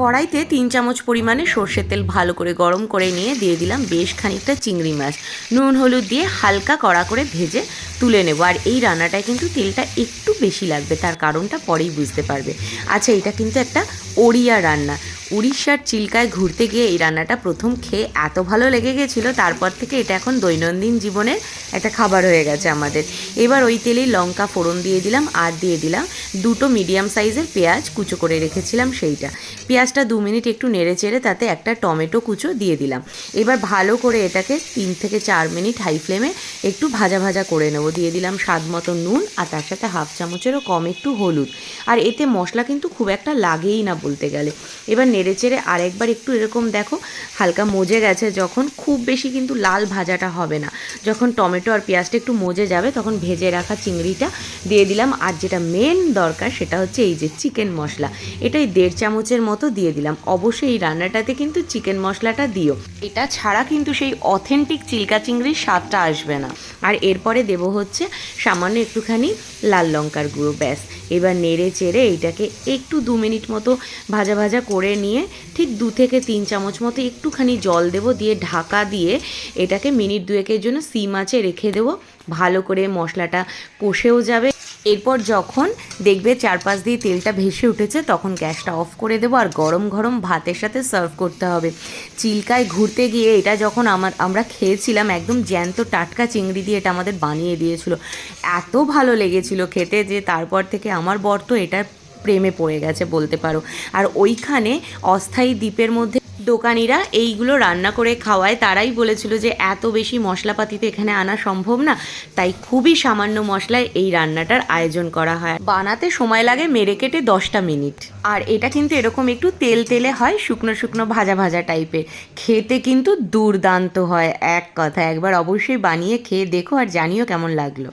কড়াইতে 3 চামচ পরিমাণে সর্ষের তেল ভালো করে গরম করে নিয়ে দিয়ে দিলাম বেশ খানিকটা চিংড়ি মাছ। নুন হলুদ দিয়ে হালকা কড়া করে ভেজে তুলে নেব। আর এই রান্নাটায় কিন্তু তেলটা একটু বেশি লাগবে, তার কারণটা পরেই বুঝতে পারবে। আচ্ছা, এটা কিন্তু একটা ওড়িয়া রান্না। উড়িষ্যার চিল্কায় ঘুরতে গিয়ে এই রান্নাটা প্রথম খেয়ে এত ভালো লেগে গেছিলো, তারপর থেকে এটা এখন দৈনন্দিন জীবনের একটা খাবার হয়ে গেছে আমাদের। এবার ওই তেলেই লঙ্কা ফোড়ন দিয়ে দিলাম, আর দিয়ে দিলাম 2টো মিডিয়াম সাইজের পেঁয়াজ কুচো করে রেখেছিলাম সেইটা। পেঁয়াজটা 2 মিনিট একটু নেড়ে চেড়ে তাতে একটা টমেটো কুচো দিয়ে দিলাম। এবার ভালো করে এটাকে 3 থেকে 4 মিনিট হাই ফ্লেমে একটু ভাজা ভাজা করে নেব। দিয়ে দিলাম স্বাদ মতো নুন, আর তার সাথে হাফ চামচেরও কম একটু হলুদ। আর এতে মশলা কিন্তু খুব একটা লাগেই না বলতে গেলে। এবার নেড়ে চেড়ে আরেকবার একটু এরকম দেখো হালকা মজে গেছে যখন, খুব বেশি কিন্তু লাল ভাজাটা হবে না। যখন টমেটো আর পেঁয়াজটা একটু মজে যাবে তখন ভেজে রাখা চিংড়িটা দিয়ে দিলাম। আর যেটা মেন দরকার সেটা হচ্ছে এই যে চিকেন মশলা, এটাই 1.5 চামচের মতো দিয়ে দিলাম। অবশ্যই এই রান্নাটাতে কিন্তু চিকেন মশলাটা দিও, এটা ছাড়া কিন্তু সেই অথেন্টিক চিল্কা চিংড়ির স্বাদটা আসবে না। আর এরপরে দেবো হচ্ছে সামান্য একটুখানি লাল লঙ্কার গুঁড়ো, ব্যাস। এবার নেড়ে চেড়ে এইটাকে একটু 2 মিনিট মতো ভাজা ভাজা করে নিয়ে ঠিক 2 থেকে 3 চামচ মতো একটুখানি জল দেবো, দিয়ে ঢাকা দিয়ে এটাকে মিনিট 2-এর জন্য সিম আঁচে রেখে দেবো। ভালো করে মশলাটা কষেও যাবে। এরপর যখন দেখবে চারপাশ দিয়ে তেলটা ভেসে উঠেছে তখন গ্যাসটা অফ করে দেবো, আর গরম গরম ভাতের সাথে সার্ভ করতে হবে। চিল্কায় ঘুরতে গিয়ে এটা যখন আমরা খেয়েছিলাম, একদম জ্যান্ত টাটকা চিংড়ি দিয়ে এটা আমাদের বানিয়ে দিয়েছিল। এত ভালো লেগেছিল খেতে যে তারপর থেকে আমার বর তো এটার প্রেমে পড়ে গেছে বলতে পারো। আর ওইখানে অস্থায়ী দ্বীপের মধ্যে দোকানিরা এইগুলো রান্না করে খাওয়ায়, তারাই বলেছিল যে এত বেশি মশলাপাতি তো এখানে আনা সম্ভব না, তাই খুবই সামান্য মশলায় এই রান্নাটার আয়োজন করা হয়। বানাতে সময় লাগে মেরে কেটে 10টা মিনিট। আর এটা কিন্তু এরকম একটু তেল তেলে হয়, শুকনো শুকনো ভাজা ভাজা টাইপের। খেতে কিন্তু দুর্দান্ত হয়, এক কথা। একবার অবশ্যই বানিয়ে খেয়ে দেখো আর জানিও কেমন লাগলো।